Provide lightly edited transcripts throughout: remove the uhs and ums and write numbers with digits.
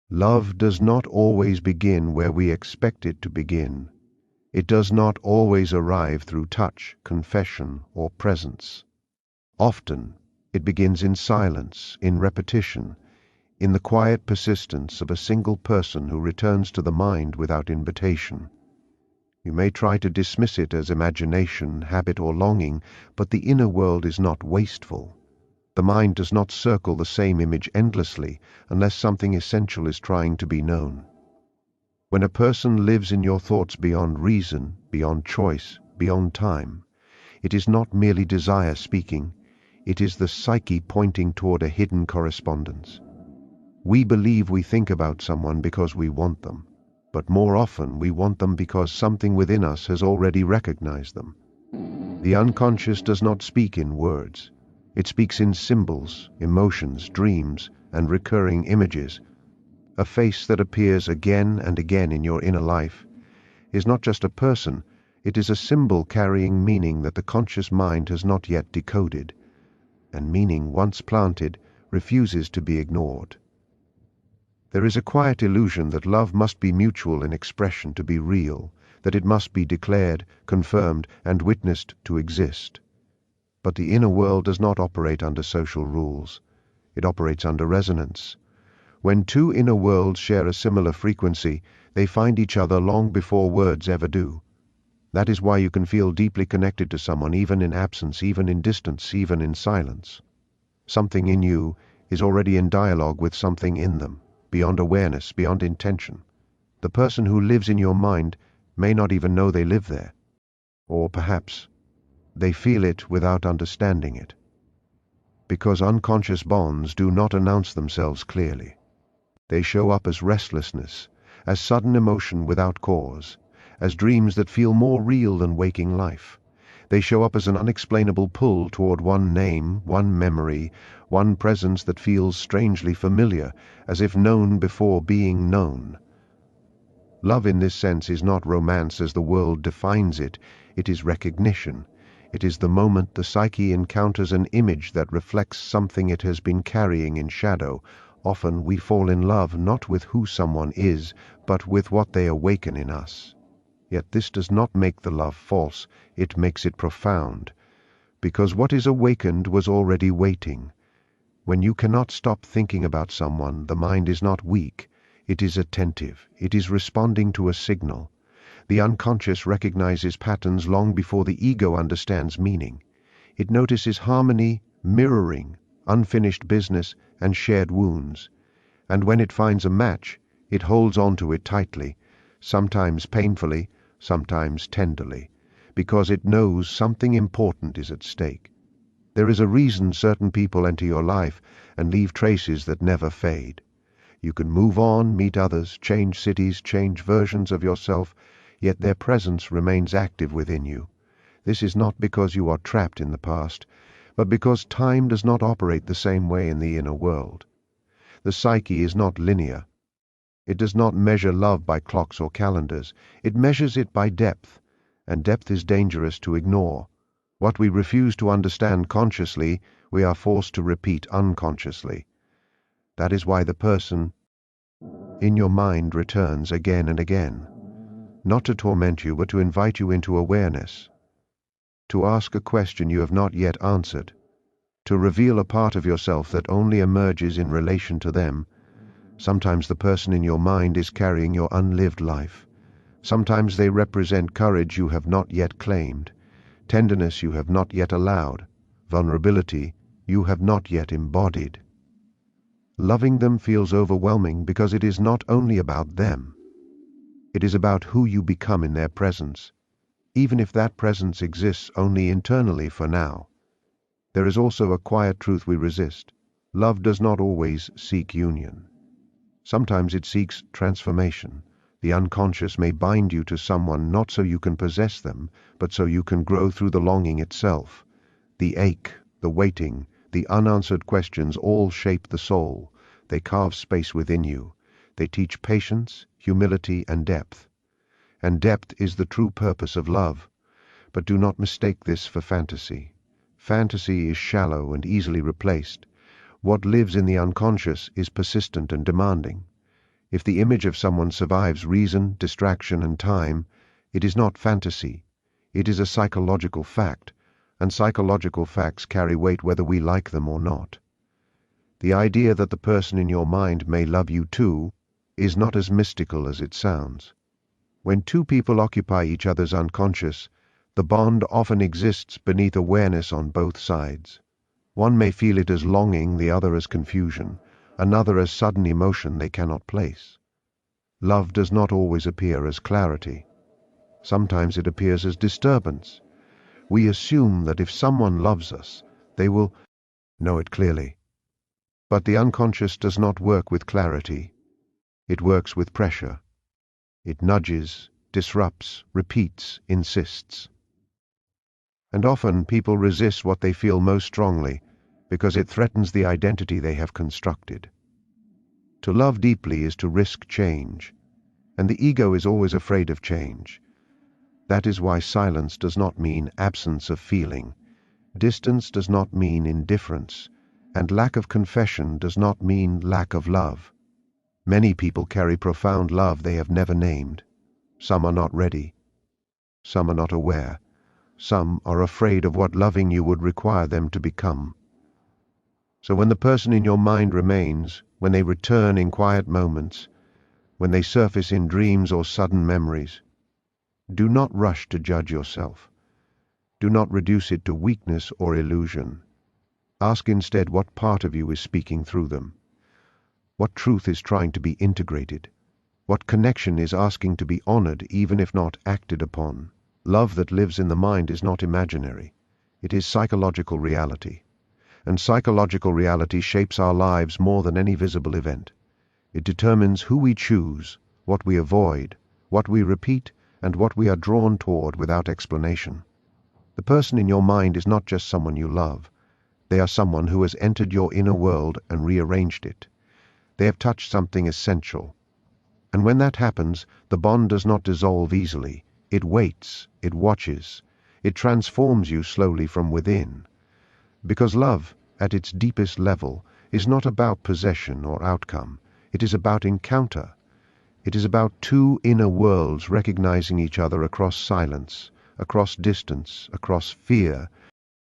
Love does not always begin where we expect it to begin. It does not always arrive through touch, confession, or presence. Often, it begins in silence, in repetition, in the quiet persistence of a single person who returns to the mind without invitation. You may try to dismiss it as imagination, habit, or longing, but the inner world is not wasteful. The mind does not circle the same image endlessly unless something essential is trying to be known. When a person lives in your thoughts beyond reason, beyond choice, beyond time, it is not merely desire speaking, it is the psyche pointing toward a hidden correspondence. We believe we think about someone because we want them, but more often we want them because something within us has already recognized them. The unconscious does not speak in words. It speaks in symbols, emotions, dreams, and recurring images. A face that appears again and again in your inner life is not just a person, it is a symbol carrying meaning that the conscious mind has not yet decoded, and meaning, once planted, refuses to be ignored. There is a quiet illusion that love must be mutual in expression to be real, that it must be declared, confirmed, and witnessed to exist. But the inner world does not operate under social rules. It operates under resonance. When two inner worlds share a similar frequency, they find each other long before words ever do. That is why you can feel deeply connected to someone even in absence, even in distance, even in silence. Something in you is already in dialogue with something in them, beyond awareness, beyond intention. The person who lives in your mind may not even know they live there. Or perhaps they feel it without understanding it. Because unconscious bonds do not announce themselves clearly. They show up as restlessness, as sudden emotion without cause, as dreams that feel more real than waking life. They show up as an unexplainable pull toward one name, one memory, one presence that feels strangely familiar, as if known before being known. Love in this sense is not romance as the world defines it, it is recognition. It is the moment the psyche encounters an image that reflects something it has been carrying in shadow. Often we fall in love not with who someone is, but with what they awaken in us. Yet this does not make the love false, it makes it profound, because what is awakened was already waiting. When you cannot stop thinking about someone, the mind is not weak, it is attentive, it is responding to a signal. The unconscious recognizes patterns long before the ego understands meaning. It notices harmony, mirroring, unfinished business, and shared wounds. And when it finds a match, it holds on to it tightly, sometimes painfully, sometimes tenderly, because it knows something important is at stake. There is a reason certain people enter your life and leave traces that never fade. You can move on, meet others, change cities, change versions of yourself, yet their presence remains active within you. This is not because you are trapped in the past, but because time does not operate the same way in the inner world. The psyche is not linear. It does not measure love by clocks or calendars. It measures it by depth, and depth is dangerous to ignore. What we refuse to understand consciously, we are forced to repeat unconsciously. That is why the person in your mind returns again and again. Not to torment you, but to invite you into awareness, to ask a question you have not yet answered, to reveal a part of yourself that only emerges in relation to them. Sometimes the person in your mind is carrying your unlived life. Sometimes they represent courage you have not yet claimed, tenderness you have not yet allowed, vulnerability you have not yet embodied. Loving them feels overwhelming because it is not only about them. It is about who you become in their presence, even if that presence exists only internally for now. There is also a quiet truth we resist. Love does not always seek union. Sometimes it seeks transformation. The unconscious may bind you to someone not so you can possess them, but so you can grow through the longing itself. The ache, the waiting, the unanswered questions all shape the soul. They carve space within you. They teach patience, humility, and depth. And depth is the true purpose of love. But do not mistake this for fantasy. Fantasy is shallow and easily replaced. What lives in the unconscious is persistent and demanding. If the image of someone survives reason, distraction, and time, it is not fantasy. It is a psychological fact, and psychological facts carry weight whether we like them or not. The idea that the person in your mind may love you too is not as mystical as it sounds. When two people occupy each other's unconscious, the bond often exists beneath awareness on both sides. One may feel it as longing, the other as confusion, another as sudden emotion they cannot place. Love does not always appear as clarity. Sometimes it appears as disturbance. We assume that if someone loves us, they will know it clearly. But the unconscious does not work with clarity. It works with pressure. It nudges, disrupts, repeats, insists. And often people resist what they feel most strongly because it threatens the identity they have constructed. To love deeply is to risk change, and the ego is always afraid of change. That is why silence does not mean absence of feeling, distance does not mean indifference, and lack of confession does not mean lack of love. Many people carry profound love they have never named. Some are not ready. Some are not aware. Some are afraid of what loving you would require them to become. So when the person in your mind remains, when they return in quiet moments, when they surface in dreams or sudden memories, do not rush to judge yourself. Do not reduce it to weakness or illusion. Ask instead what part of you is speaking through them. What truth is trying to be integrated? What connection is asking to be honored even if not acted upon? Love that lives in the mind is not imaginary. It is psychological reality. And psychological reality shapes our lives more than any visible event. It determines who we choose, what we avoid, what we repeat, and what we are drawn toward without explanation. The person in your mind is not just someone you love. They are someone who has entered your inner world and rearranged it. They have touched something essential. And when that happens, the bond does not dissolve easily. It waits, it watches, it transforms you slowly from within. Because love, at its deepest level, is not about possession or outcome. It is about encounter. It is about two inner worlds recognizing each other across silence, across distance, across fear.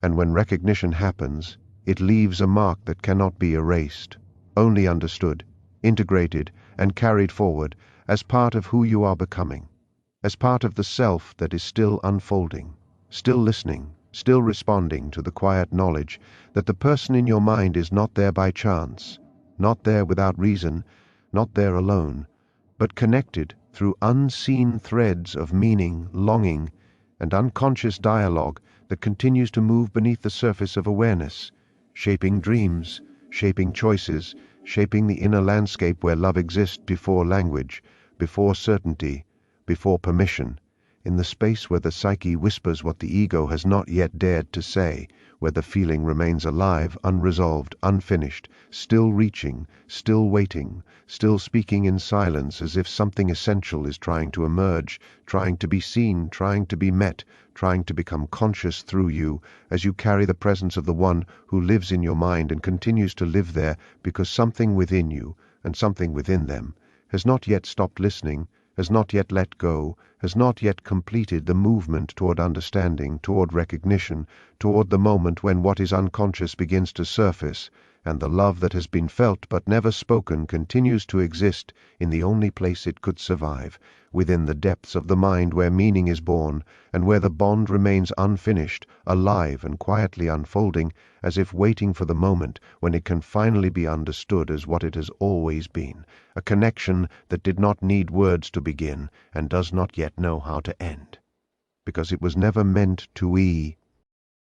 And when recognition happens, it leaves a mark that cannot be erased, only understood, integrated, and carried forward as part of who you are becoming, as part of the self that is still unfolding, still listening, still responding to the quiet knowledge that the person in your mind is not there by chance, not there without reason, not there alone, but connected through unseen threads of meaning, longing, and unconscious dialogue that continues to move beneath the surface of awareness, shaping dreams, shaping choices, shaping the inner landscape where love exists before language, before certainty, before permission, in the space where the psyche whispers what the ego has not yet dared to say, where the feeling remains alive, unresolved, unfinished, still reaching, still waiting, still speaking in silence as if something essential is trying to emerge, trying to be seen, trying to be met, trying to become conscious through you as you carry the presence of the one who lives in your mind and continues to live there because something within you and something within them has not yet stopped listening, has not yet let go, has not yet completed the movement toward understanding, toward recognition, toward the moment when what is unconscious begins to surface, and the love that has been felt but never spoken continues to exist in the only place it could survive, within the depths of the mind where meaning is born, and where the bond remains unfinished, alive and quietly unfolding, as if waiting for the moment when it can finally be understood as what it has always been, a connection that did not need words to begin and does not yet know how to end. Because it was never meant to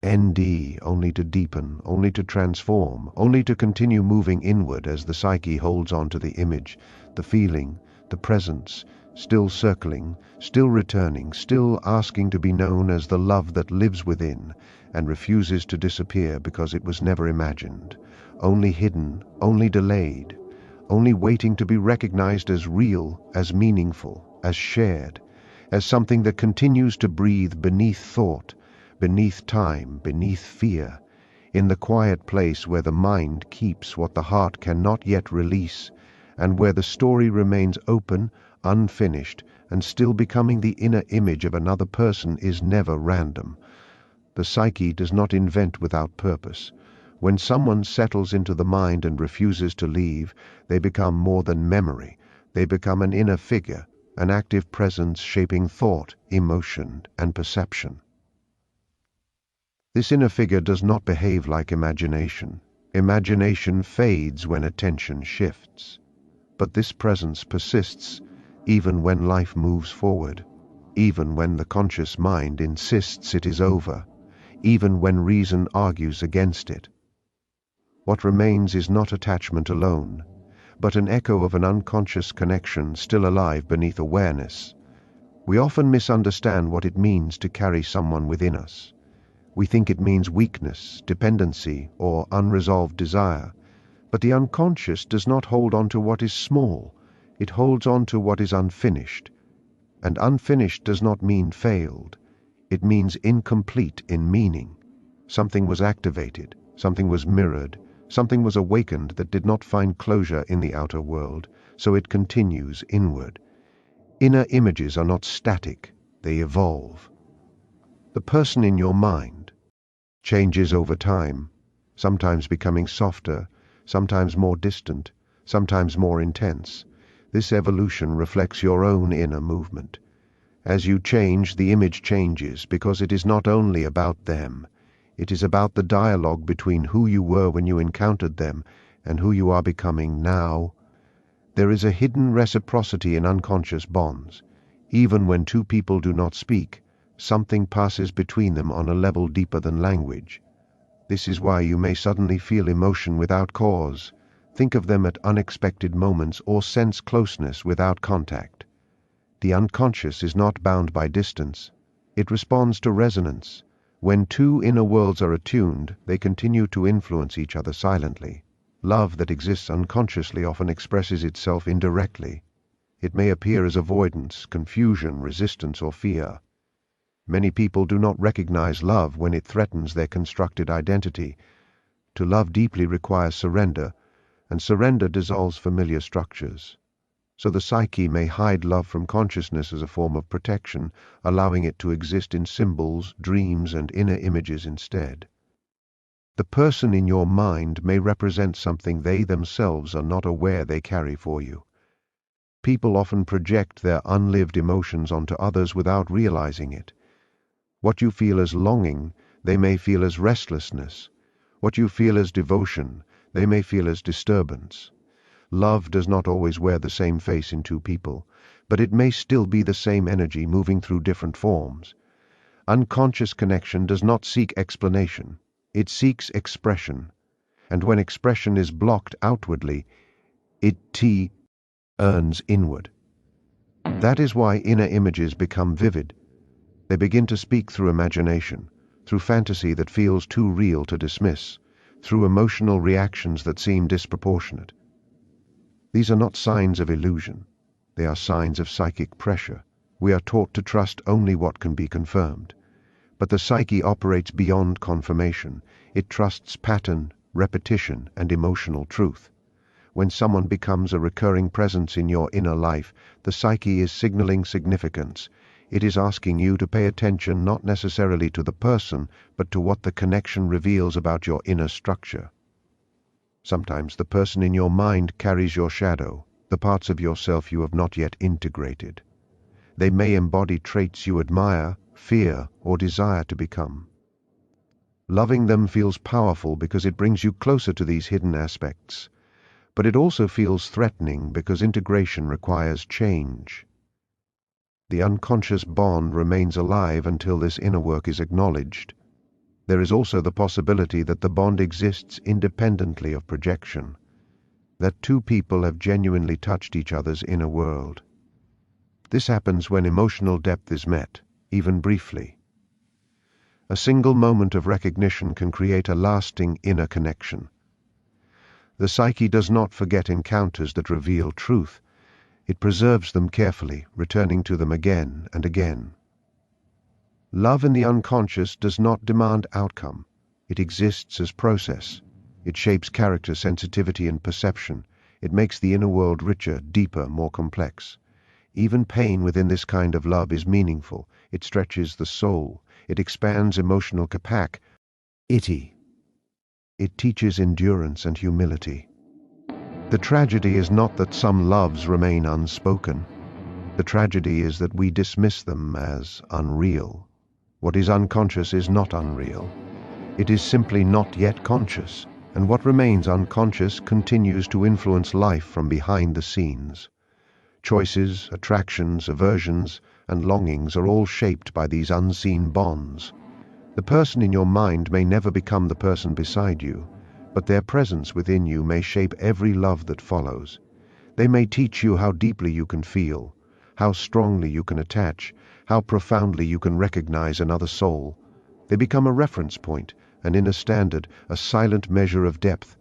ND, only to deepen, only to transform, only to continue moving inward as the psyche holds on to the image, the feeling, the presence, still circling, still returning, still asking to be known as the love that lives within and refuses to disappear because it was never imagined, only hidden, only delayed, only waiting to be recognized as real, as meaningful, as shared, as something that continues to breathe beneath thought, beneath time, beneath fear, in the quiet place where the mind keeps what the heart cannot yet release, and where the story remains open, unfinished, and still becoming the inner image of another person is never random. The psyche does not invent without purpose. When someone settles into the mind and refuses to leave, they become more than memory. They become an inner figure, an active presence shaping thought, emotion, and perception. This inner figure does not behave like imagination. Imagination fades when attention shifts. But this presence persists even when life moves forward, even when the conscious mind insists it is over, even when reason argues against it. What remains is not attachment alone, but an echo of an unconscious connection still alive beneath awareness. We often misunderstand what it means to carry someone within us. We think it means weakness, dependency, or unresolved desire. But the unconscious does not hold on to what is small. It holds on to what is unfinished. And unfinished does not mean failed. It means incomplete in meaning. Something was activated, something was mirrored, something was awakened that did not find closure in the outer world, so it continues inward. Inner images are not static, they evolve. The person in your mind changes over time, sometimes becoming softer, sometimes more distant, sometimes more intense. This evolution reflects your own inner movement. As you change, the image changes, because it is not only about them. It is about the dialogue between who you were when you encountered them and who you are becoming now. There is a hidden reciprocity in unconscious bonds. Even when two people do not speak, something passes between them on a level deeper than language. This is why you may suddenly feel emotion without cause, think of them at unexpected moments, or sense closeness without contact. The unconscious is not bound by distance. It responds to resonance. When two inner worlds are attuned, they continue to influence each other silently. Love that exists unconsciously often expresses itself indirectly. It may appear as avoidance, confusion, resistance, or fear. Many people do not recognize love when it threatens their constructed identity. To love deeply requires surrender, and surrender dissolves familiar structures. So the psyche may hide love from consciousness as a form of protection, allowing it to exist in symbols, dreams, and inner images instead. The person in your mind may represent something they themselves are not aware they carry for you. People often project their unlived emotions onto others without realizing it. What you feel as longing, they may feel as restlessness. What you feel as devotion, they may feel as disturbance. Love does not always wear the same face in two people, but it may still be the same energy moving through different forms. Unconscious connection does not seek explanation. It seeks expression. And when expression is blocked outwardly, it earns inward. That is why inner images become vivid. They begin to speak through imagination, through fantasy that feels too real to dismiss, through emotional reactions that seem disproportionate. These are not signs of illusion. They are signs of psychic pressure. We are taught to trust only what can be confirmed. But the psyche operates beyond confirmation. It trusts pattern, repetition, and emotional truth. When someone becomes a recurring presence in your inner life, the psyche is signaling significance. It is asking you to pay attention not necessarily to the person, but to what the connection reveals about your inner structure. Sometimes the person in your mind carries your shadow, the parts of yourself you have not yet integrated. They may embody traits you admire, fear, or desire to become. Loving them feels powerful because it brings you closer to these hidden aspects, but it also feels threatening because integration requires change. The unconscious bond remains alive until this inner work is acknowledged. There is also the possibility that the bond exists independently of projection, that two people have genuinely touched each other's inner world. This happens when emotional depth is met, even briefly. A single moment of recognition can create a lasting inner connection. The psyche does not forget encounters that reveal truth. It preserves them carefully, returning to them again and again. Love in the unconscious does not demand outcome. It exists as process. It shapes character, sensitivity, and perception. It makes the inner world richer, deeper, more complex. Even pain within this kind of love is meaningful. It stretches the soul. It expands emotional capacity. It teaches endurance and humility. The tragedy is not that some loves remain unspoken. The tragedy is that we dismiss them as unreal. What is unconscious is not unreal. It is simply not yet conscious, and what remains unconscious continues to influence life from behind the scenes. Choices, attractions, aversions, and longings are all shaped by these unseen bonds. The person in your mind may never become the person beside you, but their presence within you may shape every love that follows. They may teach you how deeply you can feel, how strongly you can attach, how profoundly you can recognize another soul. They become a reference point, an inner standard, a silent measure of depth.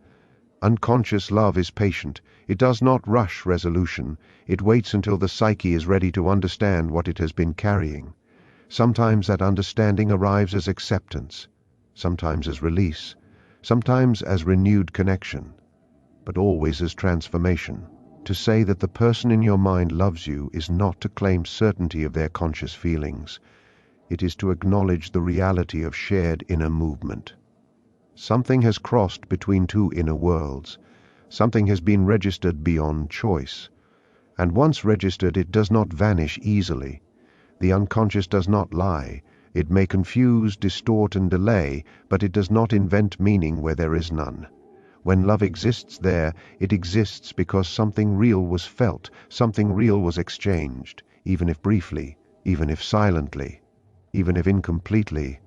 Unconscious love is patient. It does not rush resolution. It waits until the psyche is ready to understand what it has been carrying. Sometimes that understanding arrives as acceptance, sometimes as release, sometimes as renewed connection, but always as transformation. To say that the person in your mind loves you is not to claim certainty of their conscious feelings. It is to acknowledge the reality of shared inner movement. Something has crossed between two inner worlds. Something has been registered beyond choice. And once registered, it does not vanish easily. The unconscious does not lie. It may confuse, distort, and delay, but it does not invent meaning where there is none. When love exists there, it exists because something real was felt, something real was exchanged, even if briefly, even if silently, even if incompletely.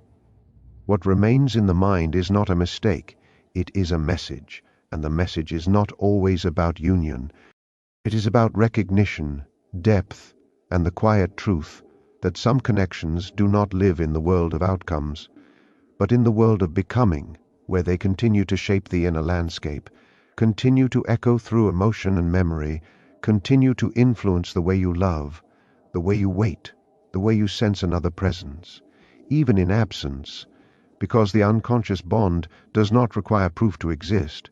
What remains in the mind is not a mistake, it is a message, and the message is not always about union. It is about recognition, depth, and the quiet truth that some connections do not live in the world of outcomes, but in the world of becoming, where they continue to shape the inner landscape, continue to echo through emotion and memory, continue to influence the way you love, the way you wait, the way you sense another presence, even in absence, because the unconscious bond does not require proof to exist.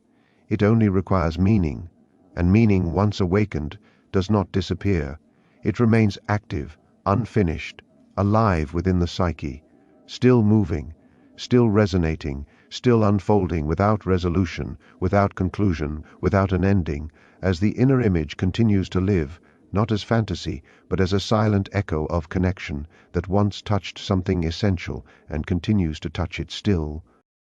It only requires meaning, and meaning, once awakened, does not disappear. It remains active, unfinished, alive within the psyche, still moving, still resonating, still unfolding without resolution, without conclusion, without an ending, as the inner image continues to live, not as fantasy, but as a silent echo of connection that once touched something essential and continues to touch it still,